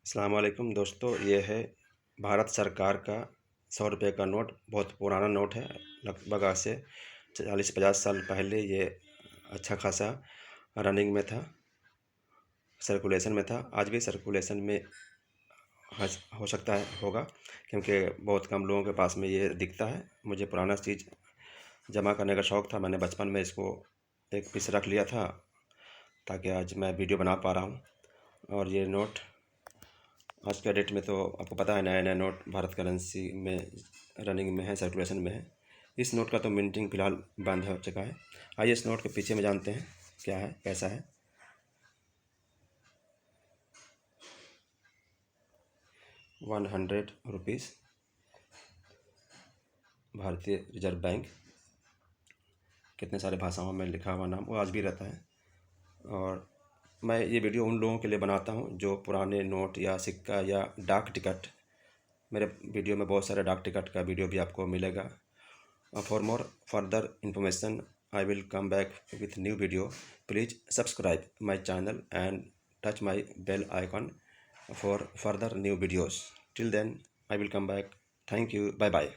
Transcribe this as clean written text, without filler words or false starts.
अस्सलाम वालेकुम दोस्तों, ये है भारत सरकार का 100 रुपये का नोट। बहुत पुराना नोट है, लगभग आज से 40-50 साल पहले ये अच्छा खासा रनिंग में था, सर्कुलेशन में था। आज भी सर्कुलेशन में हो सकता है होगा, क्योंकि बहुत कम लोगों के पास में ये दिखता है। मुझे पुराना चीज़ जमा करने का शौक़ था। मैंने बचपन में इसको एक पीस रख लिया था ताकि आज मैं वीडियो बना पा रहा हूँ। और ये नोट आज के डेट में तो आपको पता है, नया नया नोट भारत करेंसी में रनिंग में है, सर्कुलेशन में है। इस नोट का तो मिंटिंग फ़िलहाल बंद हो चुका है। आइए इस नोट के पीछे में जानते हैं क्या है, कैसा है। 100 रुपीज़, भारतीय रिजर्व बैंक। कितने सारे भाषाओं में लिखा हुआ नाम, वो आज भी रहता है। और मैं ये वीडियो उन लोगों के लिए बनाता हूँ जो पुराने नोट या सिक्का या डाक टिकट, मेरे वीडियो में बहुत सारे डाक टिकट का वीडियो भी आपको मिलेगा। For more further information I will come back with new video. Please subscribe my channel and touch my bell icon for further new videos. Till then I will come back. Thank you, bye bye.